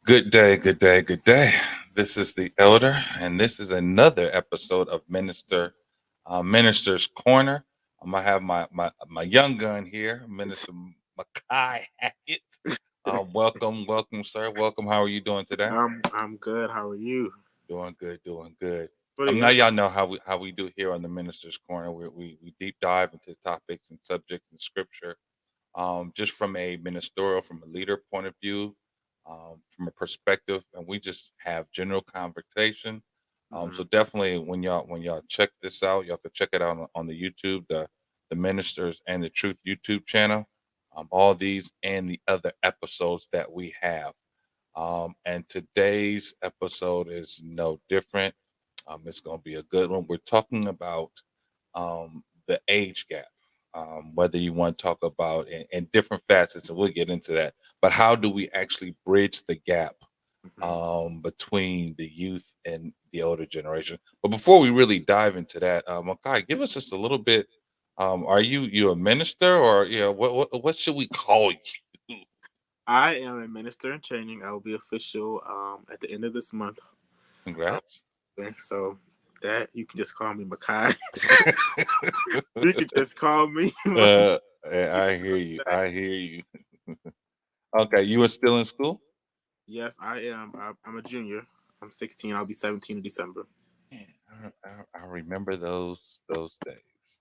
Good day, good day, good day. This is the Elder, and this is another episode of Minister's Corner. I'm gonna have my young gun here, Minister Mikah Hackett. Welcome, sir. Welcome. How are you doing today? I'm good. How are you? Doing good, doing good. Pretty Now good. y'all know how we do here on the Minister's Corner. We deep dive into topics and subjects in Scripture, just from a ministerial, from a leader point of view, from a perspective, and we just have general conversation. So Hmm. definitely, when y'all check this out, y'all can check it out on the YouTube, the Ministers and the Truth YouTube channel. All these and the other episodes that we have. And today's episode is no different. It's going to be a good one. We're talking about the age gap, whether you want to talk about in different facets, and we'll get into that. But how do we actually bridge the gap Hmm. between the youth and the older generation? But before we really dive into that, Makai, give us just a little bit. Are you a minister, or what should we call you? I am a minister in training. I will be official at the end of this month. Um, Congrats. and so that you can just call me Makai. You can just call me. I hear you. That. I hear you. Okay, you are still in school? Yes, I am. I'm a junior. I'm 16. I'll be 17 in December. Man, I remember those days.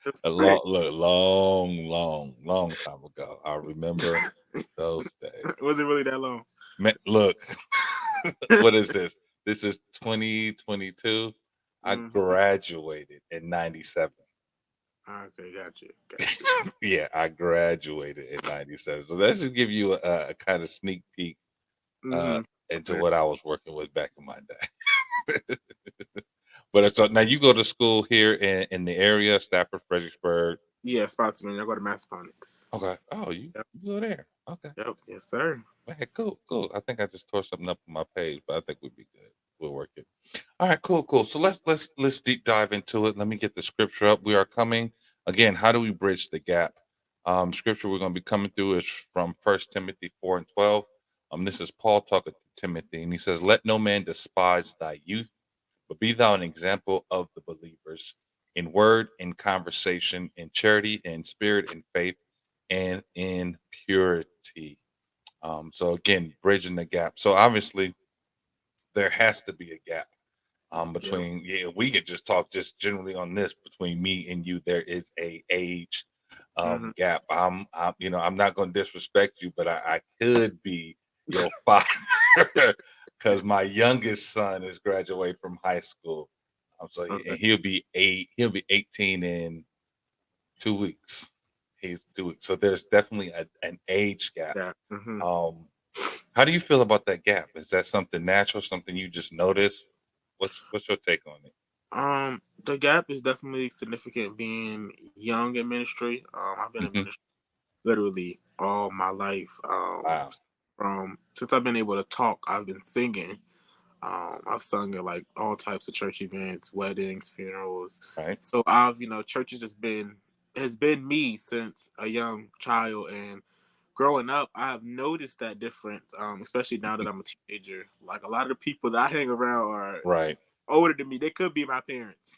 That's A quick. long time ago. I remember those days. Was it really that long? Man, look, what is this? This is 2022. I Hmm. graduated in 97. Okay, got you. Got you. Yeah, I graduated in 97. So let's just give you a kind of sneak peek uh, Hmm. into what I was working with back in my day. But it's now you go to school here in the area, Stafford, Fredericksburg. Yeah, Spotsman. I go to Massaphonics. Okay. Oh, Yep. you go there. Okay. Yep. Yes, sir. Okay, cool. I think I just tore something up on my page, but I think we'd be good. We'll work it. All right, cool. So let's deep dive into it. Let me get the scripture up. We are coming again. How do we bridge the gap? Scripture we're going to be coming through is from First Timothy 4:12. This is Paul talking to Timothy, and he says, "Let no man despise thy youth, but be thou an example of the believers in word, in conversation, in charity, in spirit, in faith, and in purity." So again, bridging the gap. So obviously there has to be a gap Yep. between. Yeah, we could just talk just generally on this between me and you. There is a age Hmm. gap. I'm not going to disrespect you, but I could be your father because my youngest son is graduating from high school. And Okay. he'll be 18 in 2 weeks. He's 2 weeks. So there's definitely an age gap. Yeah. Hmm. Um, how do you feel about that gap? Is that something natural, something you just notice? What's your take on it? The gap is definitely significant being young in ministry. I've been in Hmm. ministry literally all my life. Wow. From since I've been able to talk, I've been singing. I've sung at like all types of church events, weddings, funerals. Right. So church has been me since a young child, and growing up, I have noticed that difference. Especially now that I'm a teenager, like a lot of the people that I hang around are Right. older than me. They could be my parents.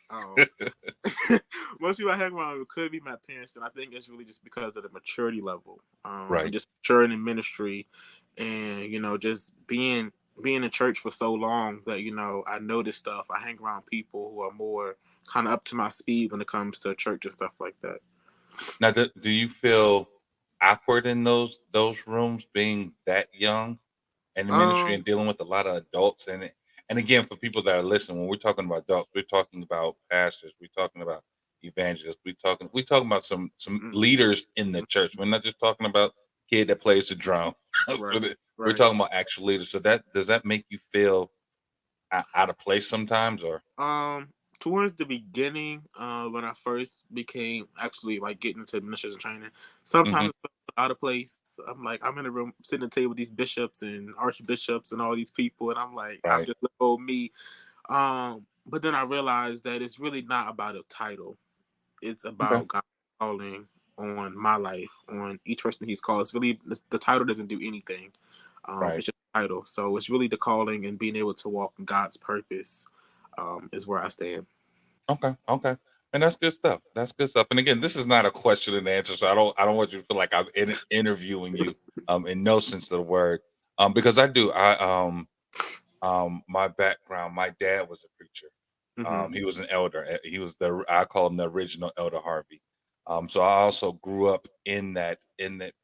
Most people I hang around with could be my parents, and I think it's really just because of the maturity level, and Right. just maturing in ministry, and just being in church for so long that I notice stuff. I hang around people who are more kind of up to my speed when it comes to church and stuff like that. Now, do you feel awkward in those rooms being that young in the ministry and Um, dealing with a lot of adults in it? And again, for people that are listening, when we're talking about adults, we're talking about pastors, we're talking about evangelists, we're talking about some mm, leaders in the mm, church. We're not just talking about kid that plays the drum. right, We're right. talking about actual leaders. So that does that make you feel out of place sometimes, or Um, Towards the beginning, when I first became actually like getting into administration training, hmm sometimes it felt out of place. I'm like, I'm in a room sitting at the table with these bishops and archbishops and all these people, and I'm like, I'm right? just little old me. But then I realized that it's really not about a title. It's Okay. about God calling on my life, on each person He's called. It's really the title doesn't do anything. Right. It's just a title. So it's really the calling and being able to walk in God's purpose, is where I stand. Okay. Okay. And that's good stuff. That's good stuff. And again, this is not a question and answer, so I don't want you to feel like I'm interviewing you in no sense of the word. Because my background, my dad was a preacher. Hmm. He was an elder. He was I call him the original Elder Harvey. So I also grew up in that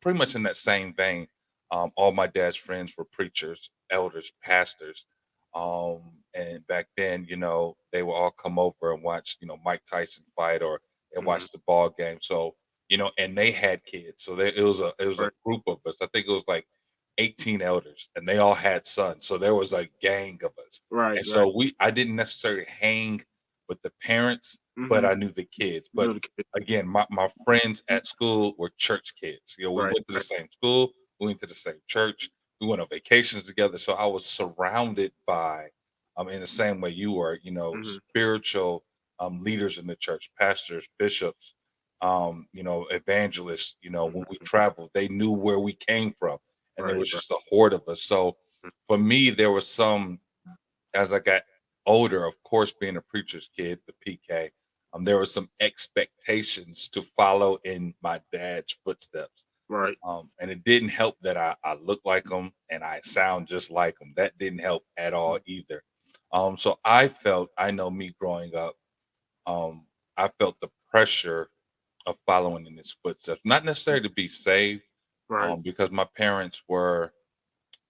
pretty much in that same vein. All my dad's friends were preachers, elders, pastors. And back then, they would all come over and watch, Mike Tyson fight, or they Hmm. watch the ball game. So, and they had kids. So it was a Right. group of us. I think it was like 18 elders, and they all had sons. So there was a gang of us. Right. And Right. so I didn't necessarily hang with the parents, but Hmm. I knew the kids. You But know the kid. again, my friends at school were church kids. We Right. went to the Right. same school, we went to the same church, we went on vacations together. So I was surrounded by, in the same way you were, Hmm. spiritual leaders in the church, pastors, bishops, evangelists. When we Hmm. traveled, they knew where we came from, and there Right. was Right. just a horde of us. So for me, there was some as I got older, of course, being a preacher's kid, the PK, there were some expectations to follow in my dad's footsteps. Right. And it didn't help that I look like him and I sound just like him. That didn't help at all either. So I know me growing up, um, I felt the pressure of following in his footsteps, not necessarily to be saved, Right. because my parents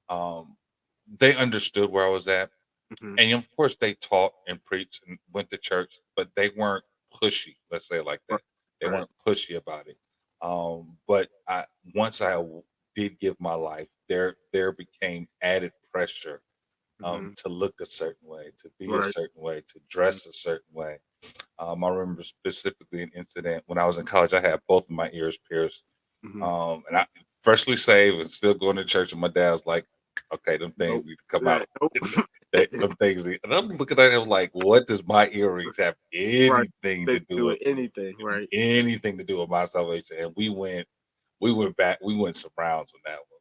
um, they understood where I was at, Hmm. and of course, they taught and preached and went to church, but they weren't pushy. Let's say it like Right. that. They Right. weren't pushy about it. But once did give my life, there became added pressure, Hmm. to look a certain way, to be a Right. certain way, to dress a certain way. I remember specifically an incident when I was in college. I had both of my ears pierced, Hmm. and I freshly saved and still going to church. And my dad was like, "Okay, them things Nope. need to come Yeah. out." Nope. Them things, and I'm looking at him like, "What does my earrings have Right. anything They to can do do with it. Anything. Right. anything to do with my salvation?" And we went back, we went some rounds on that one.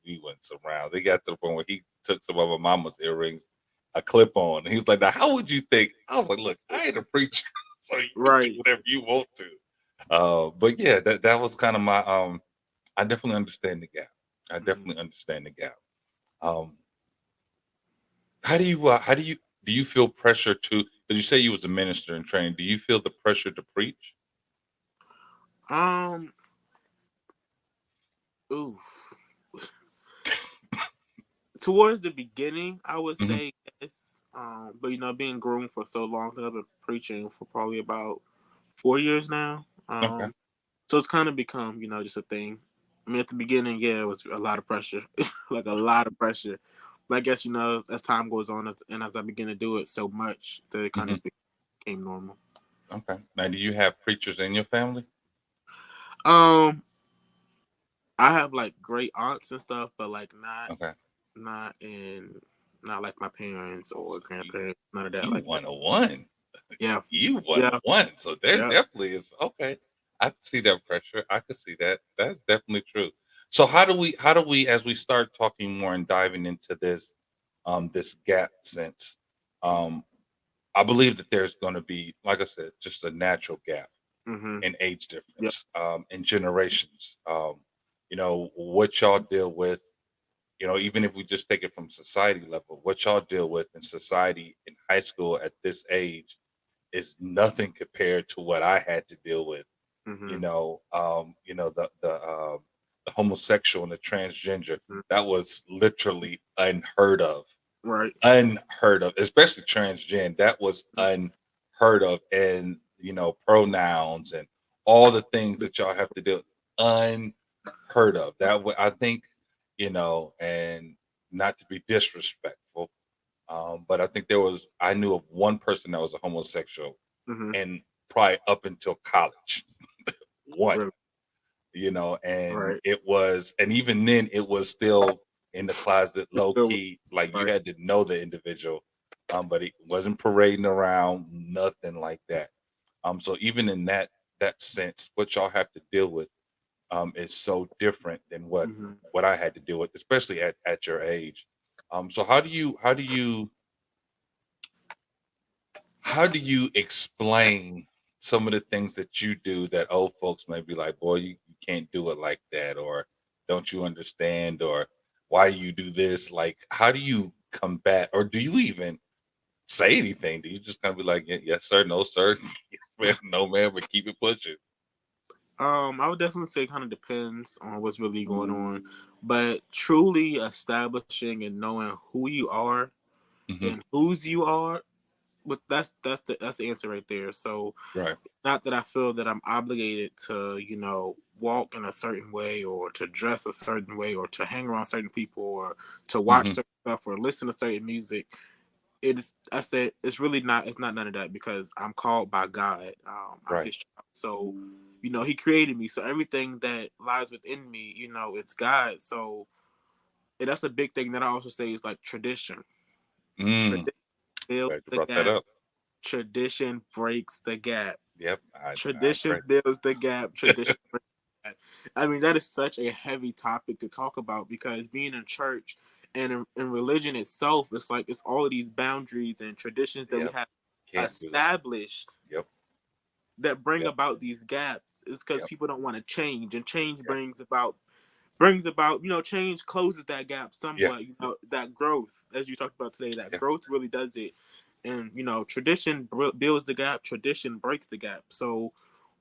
We went some rounds. They got to the point where he took some of my mama's earrings, a clip on, and he was like, "Now, how would you think?" I was like, "Look, I ain't a preacher, so you can do Right. whatever you want to." But yeah, that was kind of my I definitely understand the gap. I Hmm. definitely understand the gap. Um, how do you feel pressure to? Because you say you was a minister in training. Do you feel the pressure to preach? Um. Oof. Towards the beginning, I would Hmm. say yes. But being groomed for so long, 'cause I've been preaching for probably about 4 years now. Okay. So it's kind of become, just a thing. I mean, at the beginning, yeah, it was a lot of pressure, like a lot of pressure. But I guess as time goes on, and as I begin to do it so much, that it kind Hmm. of became normal. Okay. Now, do you have preachers in your family? Um, I have like great aunts and stuff, but like Okay. not in, not like my parents or So grandparents, none of that you like that. 101. Yeah, You one yeah, on one. So there yeah. definitely is. Okay. I can see that pressure. I can see that. That's definitely true. So how do we as we start talking more and diving into this gap sense, um I believe that there's going to be, like I said, just a natural gap Mhm. in age Yeah. difference, in generations. What y'all deal with, even if we just take it from society level, what y'all deal with in society in high school at this age is nothing compared to what I had to deal with. Mhm. The homosexual and the transgender, Mhm. that was literally unheard of. Right. Unheard of, especially transgen. That was Mhm. unheard of, and pronouns and all the things that y'all have to do, unheard of. I think, and not to be disrespectful, but I think I knew of one person that was a homosexual, Mhm. and probably up until college, one, Really. and Right. and even then it was still in the closet, It's low still key, like you right. had to know the individual, but he wasn't parading around, nothing like that. So even in that sense, what y'all have to deal with, is so different than what Hmm. I had to deal with, especially at your age. So how do you explain some of the things that you do that old folks may be like, boy, you can't do it like that, or don't you understand, or why do you do this? Like, how do you combat, or do you even say anything? Do you just kind of be like, Yes, sir, no, sir, yes, ma'am, no, ma'am, but keep it pushing? I would definitely say it kind of depends on what's really going on, but truly establishing and knowing who you are Hmm. and whose you are, but that's the answer right there. So Right. not that I feel that I'm obligated to, walk in a certain way or to dress a certain way or to hang around certain people or to watch Hmm. certain stuff or listen to certain music. I said it's really not, it's not none of that because I'm called by God. I'm Right. his child. So, he created me. So everything that lies within me, it's God. So, and that's a big thing that I also say is like tradition. Mm. Tradition builds Glad you the brought that gap. up. Tradition breaks the gap. Yep, I Tradition agree. builds the gap. Tradition breaks the gap. I mean, that is such a heavy topic to talk about because being in church and in religion itself, it's like it's all of these boundaries and traditions that we Yep, have can't do that. established Yep, that bring yep, about these gaps. It's because yep, people don't want to change, and change yep, brings about change closes that gap yeah, somewhat. That growth, as you talked about today, that yeah. growth really does it. And tradition builds the gap, tradition breaks the gap. So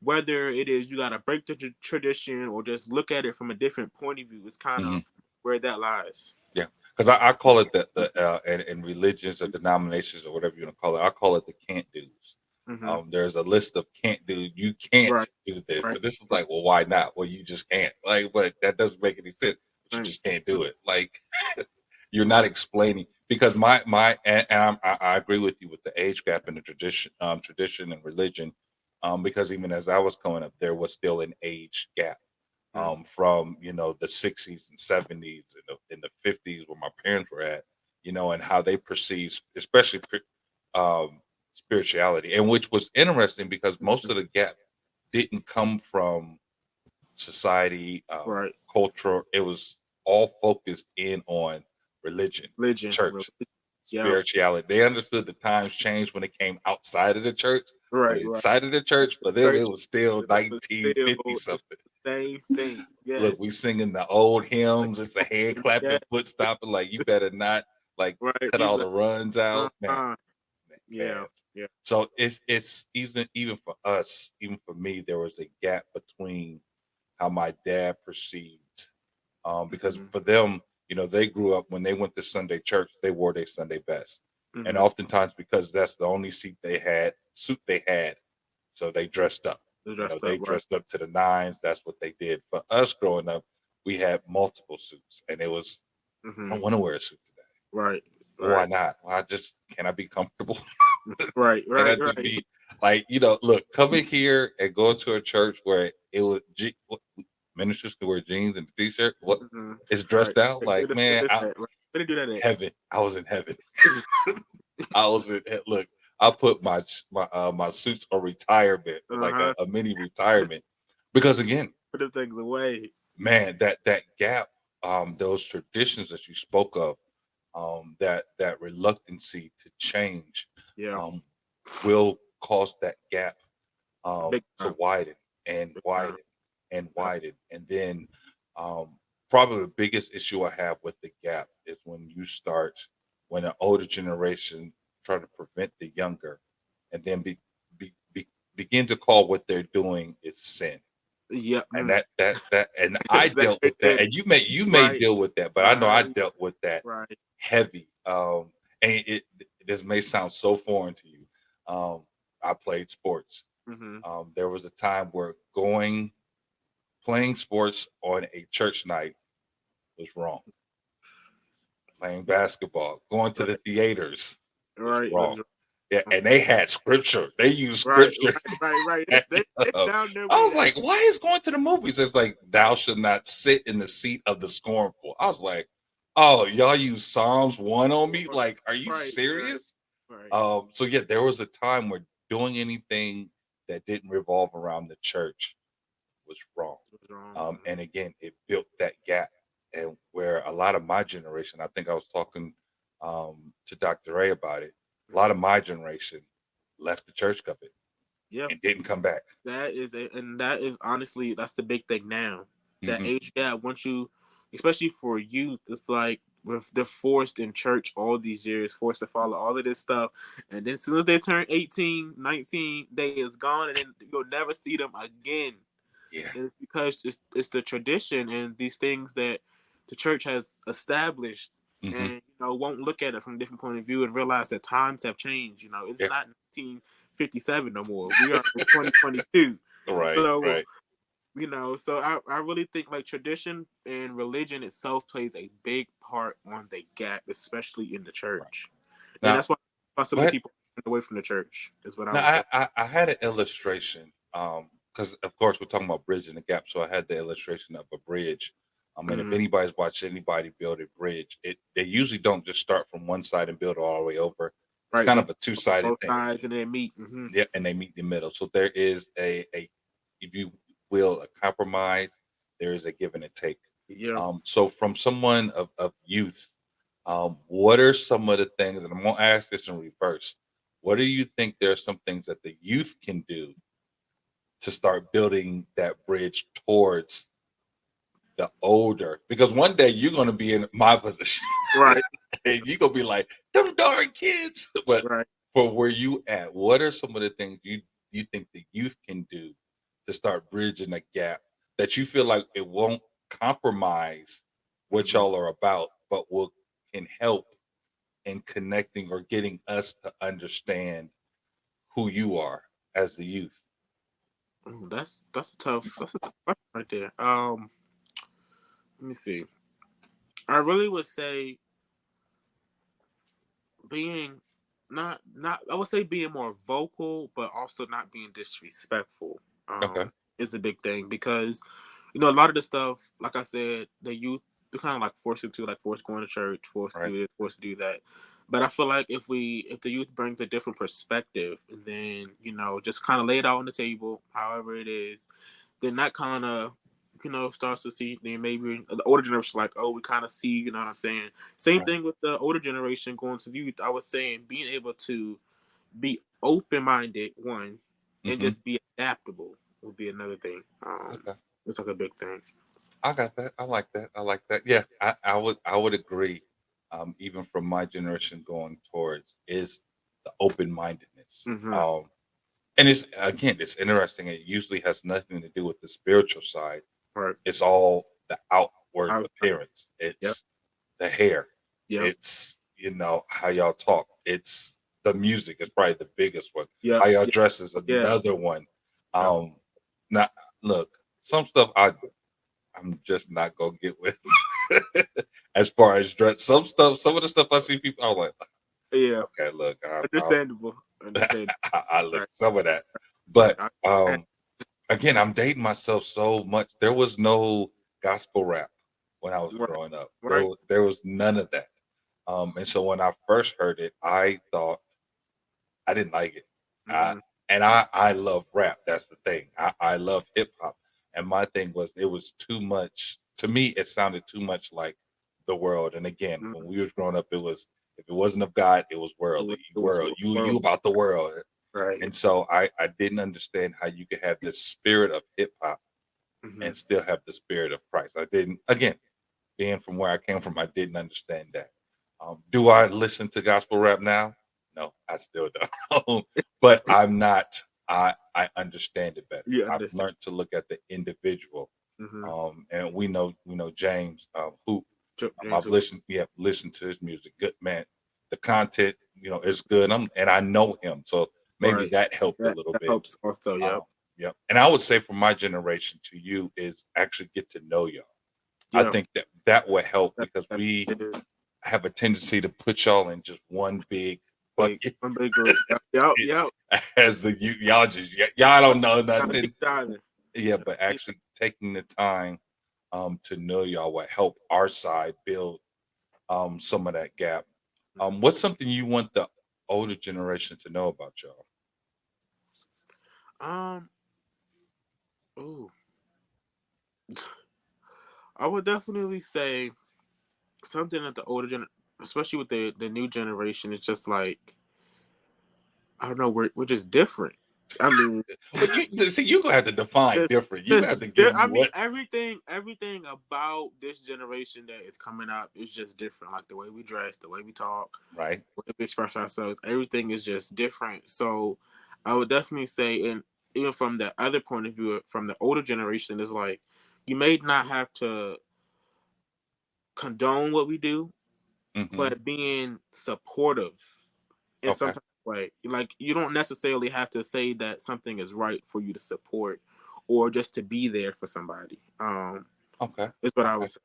whether it is you got to break the tradition or just look at it from a different point of view, it's kind of Hmm. where that lies. Yeah, because I call it the in religions or denominations or whatever you want to call it, I call it the can't do's. Hmm. There's a list of can't do. You can't Right, do this, right, and this is like, well, why not? Well, you just can't. Like, but that doesn't make any sense. But you right. just can't do it. Like, you're not explaining because my and I agree with you with the age gap and the tradition and religion, because even as I was coming up, there was still an age gap, Mm. from the 60s and 70s and the 50s where my parents were at, and how they perceive, especially um, spirituality, and which was interesting because most of the gap didn't come from society, Right, culture. It was all focused in on religion, religion, church, yeah, spirituality. They understood the times changed when it came outside of the church, but right, right. inside of the church, for them, it Church, was still it was 1950 still it's something. the same thing. Look, Yes, we singing the old hymns. It's a hand yeah, clapping, foot stomping. Like, you better not like right. cut You all be the runs like, out, man. yeah, Man. yeah. for us, even for me, there was a gap between how my dad perceived, because Mm-hmm, for them, they grew up when they went to Sunday church, they wore their Sunday best, and mm-hmm. oftentimes because that's the only suit they had, so they dressed up. Dressed They up, right? dressed up to the nines. That's what they did. For us growing up, we had multiple suits, and it was, I Mm-hmm, don't want to wear a suit today. right, Well, why right, not? Well, can I be comfortable? right, Can I right, just right. be like, look, coming here and going to a church where it was ministers can wear jeans and a t-shirt. What Mm-hmm, is right. dressed out Where like, man? right. Where they do that at? Heaven. I was in heaven. I was in. Look, I put my suits on retirement, like Uh-huh. a mini retirement, because again, Put them things away. man, that gap, those traditions that you spoke of, that reluctancy to change, Yeah, um, will cause that gap, big to time, widen and big time. widen and Yep. widen. And then, probably the biggest issue I have with the gap is when an older generation try to prevent the younger, and then begin to call what they're doing is sin. Yep. And Mm. and I That dealt right with that, there. and you may Right. deal with that, but I know I Uh-huh. dealt with that Right. heavy. And this may sound so foreign to you. Um, I played sports. Mm-hmm. There was a time where playing sports on a church night was wrong. Playing basketball, going to the Right. theaters was Right. wrong. Yeah, and they had scripture. They used Right. scripture. Right. It's down there I with was it. like, why is going to the movies? It's like, thou should not sit in the seat of the scornful. I was like, oh, y'all use Psalms 1 on me? Like, are you Right. Right. serious? Right. So yeah, there was a time where doing anything that didn't revolve around the church was wrong. What's wrong? And again, it built that gap. And where a lot of my generation, I think I was talking to Dr. Ray about it, a lot of my generation left the church covenant Yeah, and didn't come back. and that is honestly that's the big thing now. That Hmm. age gap, once you, especially for youth, it's like they're forced in church all these years, forced to follow all of this stuff, and then as soon as they turn 18, 19, they is gone, and then you'll never see them again. Yeah. And it's because it's the tradition and these things that the church has established, Hmm. and won't look at it from a different point of view and realize that times have changed. It's Yeah. not 1957 no more. We are in 2022. Right. So Right. so I really think like tradition and religion itself plays a big part on the gap, especially in the Right. church, and Now, that's why so go many ahead. people are away from the church. Is what I Now, would say. I had an illustration, because of course we're talking about bridging the gap. So I had the illustration of a bridge. And if Hmm. anybody's watched anybody build a bridge, they usually don't just start from one side and build all the way over. It's Right, kind they of a two-sided both thing. sides and then meet. Yeah, and they meet in the middle. So there is a if you will, a compromise. There is a give and a take. Yeah. So from someone of youth, what are some of the things, and I'm gonna ask this in reverse. What do you think there are some things that the youth can do to start building that bridge towards the older? Because one day you're gonna be in my position. Right. And you're gonna be like, them darn kids. But Right. for where you at, what are some of the things you think the youth can do to start bridging the gap that you feel like it won't compromise what Hmm. y'all are about, but will can help in connecting or getting us to understand who you are as the youth? Ooh, that's a tough question right there. Let me see. I really would say being not I would say being more vocal, but also not being disrespectful. Okay. Is a big thing because a lot of the stuff, like I said, the youth they're kind of like forced into like forced going to church, forced to Right. do this, forced to do that. But I feel like if the youth brings a different perspective and then just kind of lay it out on the table, however it is, then that kind of starts to see, then maybe the older generation like, oh, we kind of see, what I'm saying. Same Right. thing with the older generation going to the youth. I was saying being able to be open minded, one, and Hmm. just be adaptable would be another thing. Okay. It's like a big thing. I got that. I like that. I like that. Yeah, I would agree. Even from my generation going towards is the open mindedness. Mm-hmm. And it's again, it's interesting. It usually has nothing to do with the spiritual side. Right. It's all the outward I was like, appearance. yep, It's the hair. yep, It's how y'all talk. It's the music is probably the biggest one. yep, How y'all yep, dress is yeah, another one. yep. Um, Now look, some stuff I'm just not gonna get with. As far as dress, some of the stuff I see people, I'm like, Yeah, okay, look, understandable, understandable. I look Right, some of that, right. but again, I'm dating myself so much. There was no gospel rap when I was Right, growing up. right. There was none of that. And so when I first heard it, I thought I didn't like it. I, Mm-hmm. and I love rap. That's the thing. I love hip hop. And my thing was it was too much to me. It sounded too much like the world. And again, when Mm-hmm. we was growing up, it was if it wasn't of God, it was worldly. It was World, you world, about the world. right. And so I didn't understand how you could have this spirit of hip hop Mm-hmm. and still have the spirit of Christ. I didn't. Again, being from where I came from, I didn't understand that. Do I listen to gospel rap now? No, I still don't. But I'm not. I understand it better. You I've understand. learned to look at the individual. Mm-hmm. And we know James Hoop. James, I've listened to his music. Good man. The content, is good. And I know him, so maybe right. that helped a little That bit. helps also. Um, Yep. yep. And I would say from my generation to you is actually get to know y'all. I Yeah. think that would help That, because that we is have a tendency to put y'all in just one big big, bucket one big group. Yep. Yep. Yep. as the you y'all just y'all don't know Gotta nothing. keep diving. Yeah, but Yeah. actually taking the time to know y'all will help our side build some of that gap. What's something you want the older generation to know about y'all? Um. Ooh. I would definitely say something that the especially with the new generation, it's just like I don't know, we're just different. I mean, Well, you see, you gonna have to define just, different. You have to give me I mean, what. everything about this generation that is coming up is just different. Like the way we dress, the way we talk, Right. the way we express ourselves, everything is just different. So, I would definitely say, and even from the other point of view, from the older generation, is like you may not have to condone what we do, Mm-hmm. but being supportive in some Okay. type of way. Like you don't necessarily have to say that something is right for you to support or just to be there for somebody. Okay. Is what I Okay. would say.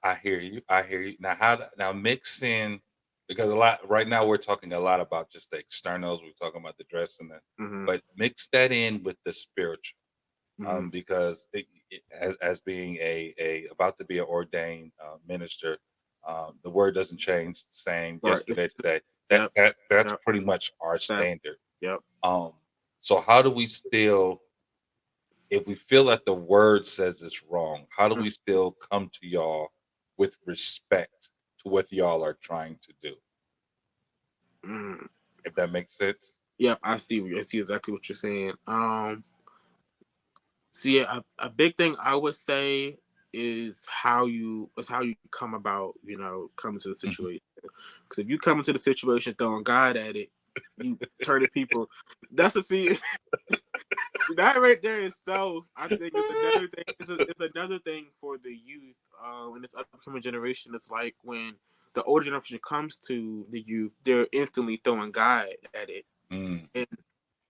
I hear you. I hear you. Now, now mix in, because a lot right now we're talking a lot about just the externals. We're talking about the dress and the, Hmm. but mix that in with the spiritual. Hmm. Because as being a about to be an ordained minister, the word doesn't change the same Right. yesterday, today. Yep. That's Yep. pretty much our That. standard. Yep. Um, so how do we still, if we feel that the word says it's wrong, how do we still come to y'all with respect to what y'all are trying to do? Mm. If that makes sense. Yep. I see. I see exactly what you're saying. See, a big thing I would say is how you come about, coming to the Mhm. situation. Because if you come into the situation throwing God at it, you turning people. That's a see. That right there is so. I think it's another thing. It's another thing for the youth in this upcoming generation. It's like when the older generation comes to the youth, they're instantly throwing God at it, Mm, and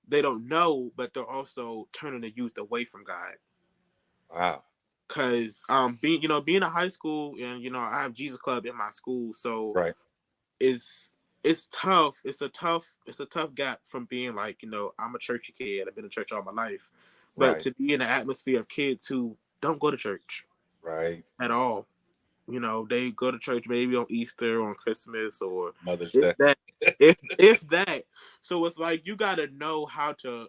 they don't know, but they're also turning the youth away from God. wow. Cause being a high school and I have Jesus Club in my school, so Right. it's it's tough. It's a tough gap from being like I'm a churchy kid. I've been in church all my life, but Right. to be in an atmosphere of kids who don't go to church Right. at all. They go to church maybe on Easter, on Christmas, or Mother's if Day. that, if that. So it's like you got to know how to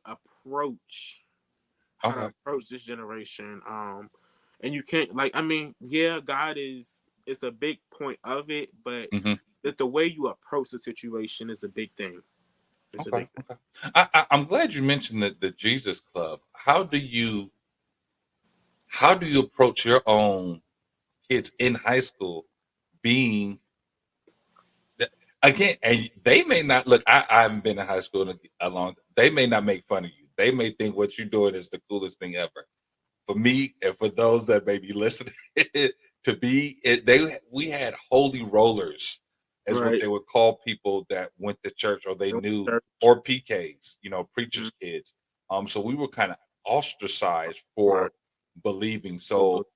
Okay. approach this generation. And you can't like I mean, yeah, God is a big point of it, but Hmm. that the way you approach the situation is a big thing. It's a Okay. big thing. Okay. I'm glad you mentioned the Jesus Club. How do you approach your own kids in high school being th- again, and they may not look. I haven't been in high school in a long. They may not make fun of you. They may think what you're doing is the coolest thing ever. For me, and for those that may be listening, to be it, we had holy rollers, as what Right. they would call people that went to church or they Go to knew, church. or PKs, Mhm. preachers' kids. So we were kind of ostracized Right. for believing. For So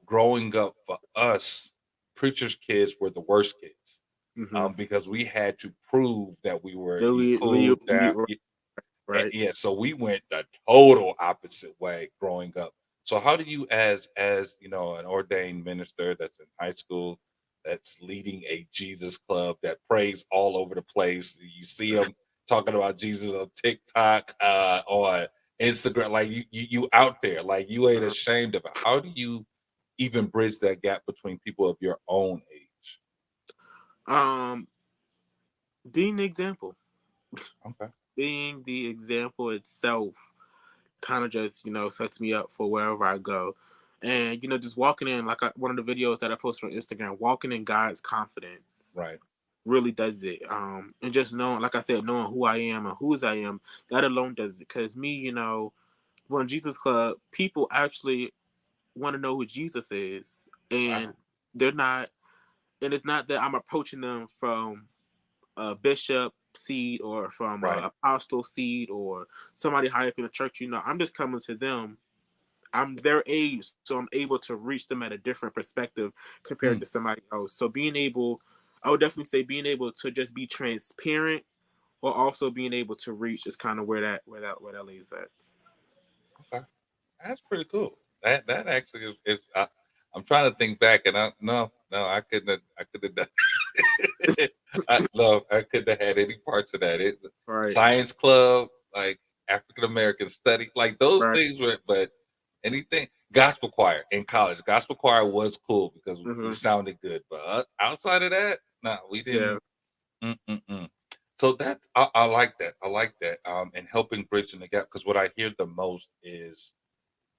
growing up for us, preachers' kids were the worst kids, mm-hmm. because we had to prove that we were So you we cool down. right. Yeah, so we went the total opposite way growing up. So how do you, as an ordained minister that's in high school, that's leading a Jesus club that prays all over the place, you see them talking about Jesus on TikTok, on Instagram, like you out there, like you ain't Uh, ashamed of it. How do you even bridge that gap between people of your own age? um, being the example, Okay. being the example itself, kind of just sets me up for wherever I go, and just walking in like one of the videos that I posted on Instagram, walking in God's confidence Right. really does it. And just knowing, like I said, knowing who I am and whose I am, that alone does it. Because me, when Jesus Club, people actually want to know who Jesus is, and Wow. they're not. And it's not that I'm approaching them from a bishop seat or from Right. a apostle seat or somebody high up in the church. I'm just coming to them. I'm their age, so I'm able to reach them at a different perspective compared Hmm. to somebody else. So I would definitely say being able to just be transparent, or also being able to reach is kind of where that lays at. Okay. That's pretty cool. That actually is I'm trying to think back, and no, I couldn't have done. I couldn't have had any parts of that. Right, Science club, like African American study, like those right. things were, but anything. gospel choir in college. Gospel choir was cool because we Hmm. sounded good, but outside of that, nah, we Yeah. didn't. Mm-mm-mm. So that's I like that. I like that. And helping bridging the gap because what I hear the most is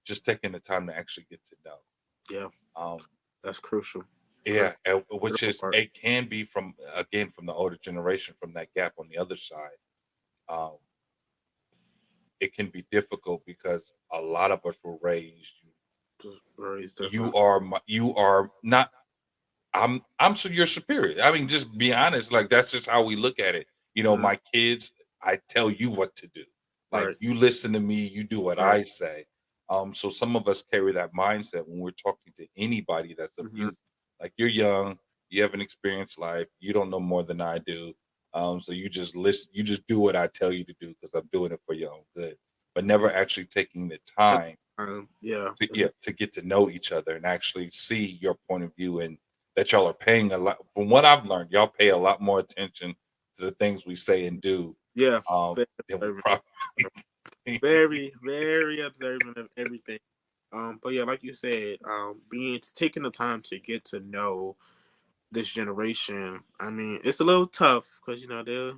just taking the time to actually get to know. Yeah. Um, That's crucial. yeah, which Critical is part. it can be from again from the older generation from that gap on the other side. Um, it can be difficult because a lot of us were raised. Just very You different. are you are not I'm so your superior. I mean, just be honest. Like that's just how we look at it. Hmm. My kids, I tell you what to do. Like Right. you listen to me, you do what Right. I say. So some of us carry that mindset when we're talking to anybody that's of Hmm. youth. Like you're young, you haven't experienced life, you don't know more than I do. So you just listen, you just do what I tell you to do because I'm doing it for your own good, but never actually taking the time Yeah. to to get to know each other and actually see your point of view and that y'all are paying a lot from what I've learned, y'all pay a lot more attention to the things we say and do Yeah. um Very than we observant. probably think. Very, very observant of everything. But yeah, like you said, being taking the time to get to know this generation. I mean, it's a little tough because they're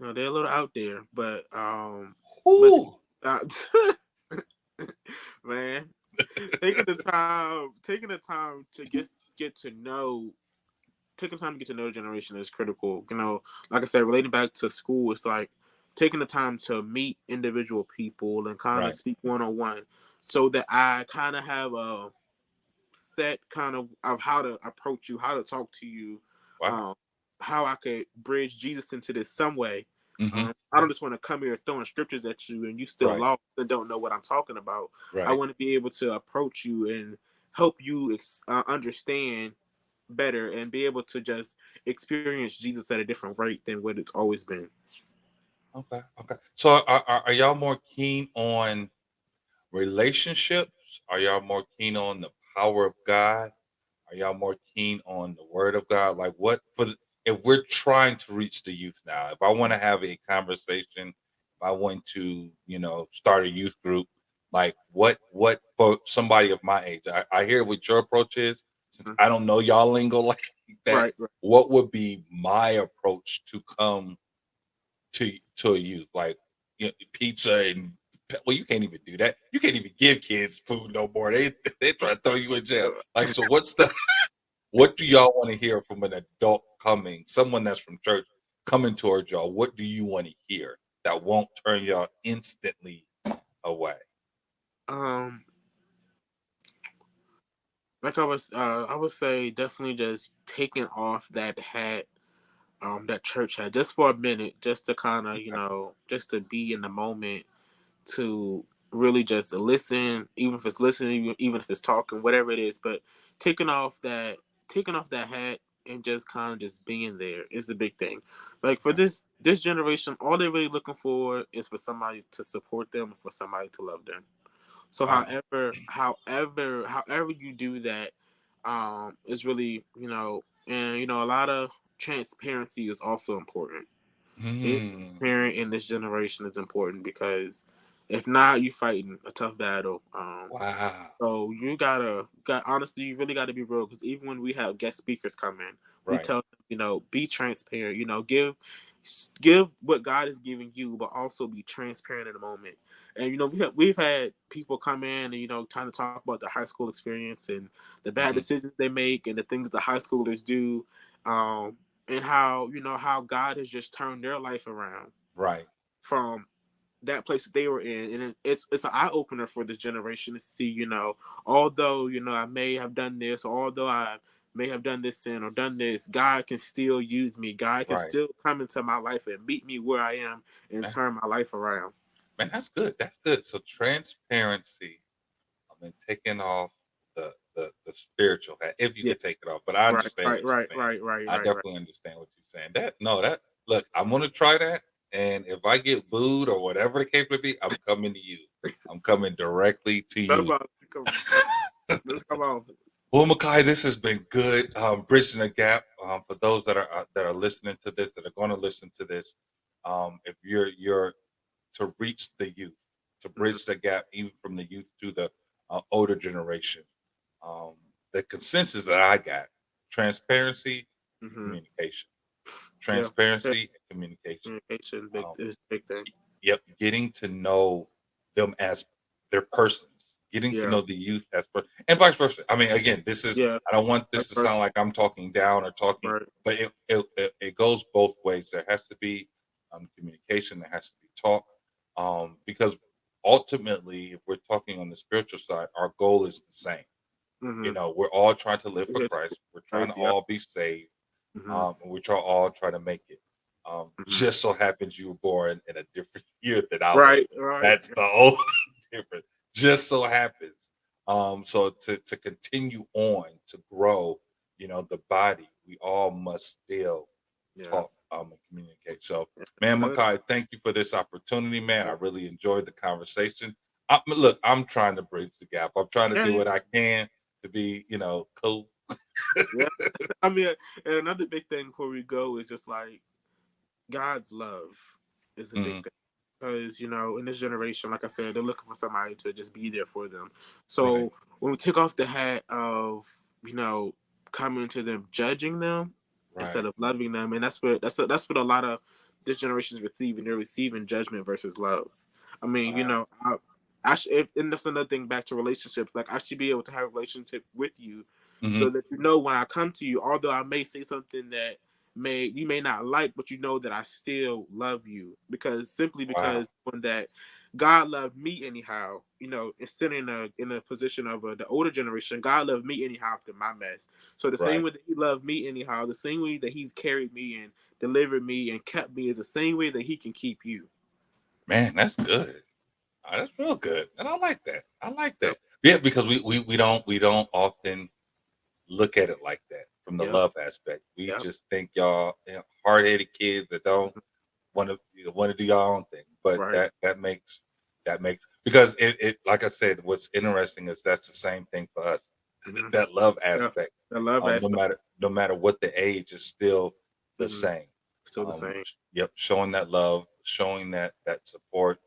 a little out there, but Whew. uh, man, taking the time to get to know taking time to get to know the generation is critical. Like I said, relating back to school, it's like taking the time to meet individual people and kind of Right. speak one on one, so that I kind of have a set of how to approach you, how to talk to you, Wow. um, how I could bridge Jesus into this some way. Hmm. I don't just want to come here throwing scriptures at you and you still Right. lost and don't know what I'm talking about. I Right. want to be able to approach you and help you understand better and be able to just experience Jesus at a different rate than what it's always been. Okay. Okay. So are y'all more keen on relationships? Are y'all more keen on the power of God? Are y'all more keen on the word of God? Like what if we're trying to reach the youth now, if I want to have a conversation, if I want to, start a youth group, like what for somebody of my age, I hear what your approach is. Since Mhm. I don't know y'all lingo like that, Right, right. what would be my approach to come to a youth? Like pizza and well, you can't even do that. You can't even give kids food no more. They try to throw you in jail. Like, so what's the what do y'all want to hear from an adult coming, someone that's from church coming towards y'all? What do you want to hear that won't turn y'all instantly away? Um, like I would say definitely just taking off that hat, that church hat, just for a minute, just to kind of, Okay. just to be in the moment, to really just listen, even if it's listening, even if it's talking, whatever it is. But taking off that taking off that hat and just kind of just being there is a big thing. Like for Okay. this generation, all they're really looking for is for somebody to support them, for somebody to love them. So Wow. however you do that, is really, and a lot of transparency is also important. Being Hmm. transparent in this generation is important because if not, you fighting a tough battle. Wow. So got honestly, you really got to be real because even when we have guest speakers come in, we Right. tell them, be transparent. Give what God is giving you, but also be transparent in the moment. And we've had people come in and kind of talk about the high school experience and the bad Hmm. decisions they make and the things the high schoolers do, and how God has just turned their life around Right. from that place that they were in, and it's an eye opener for this generation to see. Although I may have done this, or although I may have done this sin or done this, God can still use me. God can Right. still come into my life and meet me where I am and Man, turn my life around. man, that's good. That's good. So transparency. I mean, taking off the spiritual hat, if you Yeah, could take it off. But I right, understand right, what right, you're saying. right, right, I right, right. definitely understand what you're saying. That no, that look, I'm gonna try that, and if I get booed or whatever the case may be, I'm coming to you. I'm coming directly to No you. problem. Let's come on. Well, Makai, this has been good. Bridging the gap for those that are listening to this, that are going to listen to this. If you're to reach the youth, to Mhm. bridge the gap, even from the youth to the older generation. Um, the consensus that I got: transparency and Hmm. communication. Yeah. Transparency and communication. Communication big Um, is a big thing. yep, getting to know them as their persons, getting to Yeah. know the youth as and vice versa. I mean, again, this is, Yeah. I don't want Vice this to versa. sound like I'm talking down or talking, Right. but it goes both ways. There has to be communication. There has to be talk, because ultimately, if we're talking on the spiritual side, our goal is the same. Mm-hmm. We're all trying to live for Yes. Christ. We're trying to Nice. Yeah. all be saved, Mm-hmm. and we all try to make it. Mm-hmm. Just so happens you were born in a different year than I was. Right. Right. That's the only difference. Just so happens. So to continue on to grow, the body, we all must still Yeah. talk and communicate. So, man, Good. Makai, thank you for this opportunity, man. I Yeah. really enjoyed the conversation. Look, I'm trying to bridge the gap. I'm trying to Yeah. do Yeah. what I can to be, cool. Yeah. I mean, and another big thing before we go is just like God's love is a big Mhm. thing. Because, in this generation, like I said, they're looking for somebody to just be there for them. Right, So when we take off the hat of, you know, coming to them, judging them instead right. of loving them, and that's what a lot of this generation is receiving. They're receiving judgment versus love. I mean, Wow. and that's another thing back to relationships. Like I should be able to have a relationship with you, Hmm. so that when I come to you, although I may say something that may not like, but you know that I still love you Wow. because when that God loved me anyhow, instead in a position of the older generation, God loved me anyhow after my mess. So the same Right. way that He loved me anyhow, the same way that He's carried me and delivered me and kept me is the same way that He can keep you. Man, that's good. That's real good. And I like that. I like Yep. that. Yeah, because we don't often look at it like that from the Yep. love aspect. We Yep. just think y'all, hard headed kids that don't Mhm. want to do your own thing. But Right. that makes because it like I said, what's interesting is that's the same thing for us. Hmm. That love Yeah. aspect. The love No aspect. matter what the age, is still the Hmm. same. Still the same. Yep, showing that love, showing that support,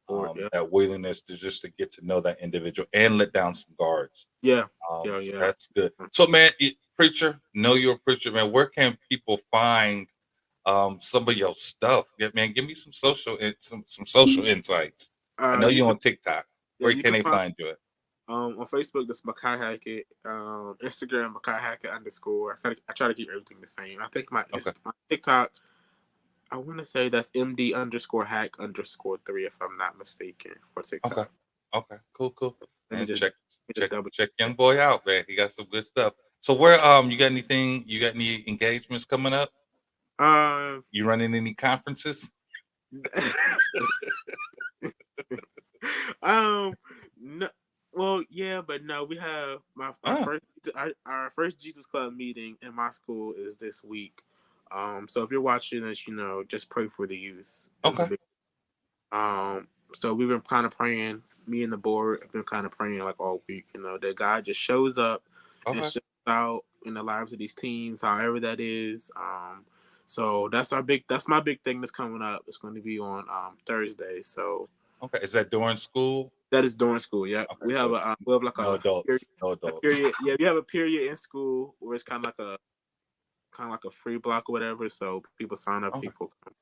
Or yeah. that willingness to just to get to know that individual and let down some guards. Yeah. So Yeah. that's good. So, man, preacher, know you're a preacher, man. Where can people find some of your stuff? Yeah, man, give me some social insights. I know You you're can on TikTok. yeah, Where you can can they find find you at? on Facebook this Mikah Hackett, Instagram Mikah Hackett underscore. I try to keep everything the same. I think Okay, my TikTok, I want to say that's MD underscore hack underscore 3 if I'm not mistaken for okay, TikTok. okay. Cool. Let me And just check let me just check double. check young boy out, man. He got some good stuff. So where you got anything? You got any engagements coming up? Um, You running any conferences? no, well, yeah, but no, we have our Ah, our first Jesus Club meeting in my school is this week. So if you're watching this, just pray for the youth. Is a okay, big um. So we've been kind of praying. Me and the board have been kind of praying like all week. That God just shows up and okay, shows out in the lives of these teens, however that is. So that's my big thing that's coming up. It's going to be on Thursday. So okay. Is that during school? that is during school. Yeah, Okay, we have so we have like no adults, no a adults. period. Yeah, we have a period in school where it's kind of like a free block or whatever. So people sign up, Okay, people come.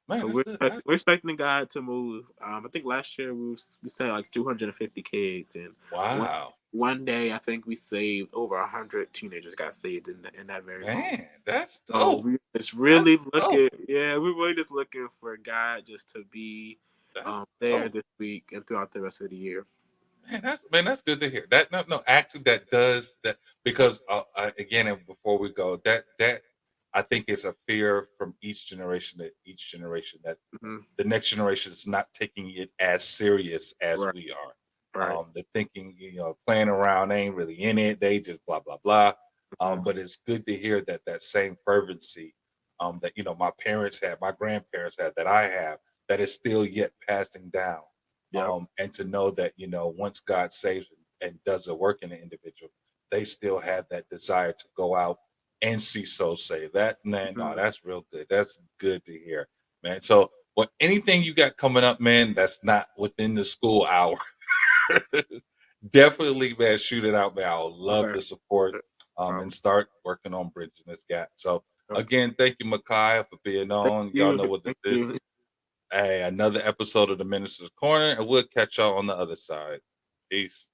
man, So that's good. That's we're expecting God to move. I think last year we said like 250 kids, and one wow, one day I think we saved over 100 teenagers got saved in that very moment. man, that's So dope. we just That's really dope. looking, yeah, we're really just looking for God just to be That's there dope. this week and throughout the rest of the year. Man, that's good to hear. That no, actually, that does that because again, and before we go, that I think is a fear from each generation to each generation that Hmm. the next generation is not taking it as serious as Right, we are. right. They're thinking, playing around, they ain't really in it. They just blah blah blah. Mhm. But it's good to hear that same fervency that my parents had, my grandparents had, that I have, that is still yet passing down. Yep. And to know that once God saves and does a work in the individual, they still have that desire to go out and see souls saved. That man, no, Mhm. that's real good. That's good to hear, man. So, anything you got coming up, man, that's not within the school hour, Definitely, man, shoot it out, man. I would love Okay. the support Um, and start working on bridging this gap. So okay. again, thank you, Mikah, for being Thank on. Y'all you. know what this Thank is. you. Hey, another episode of the Minister's Corner, and we'll catch y'all on the other side. Peace.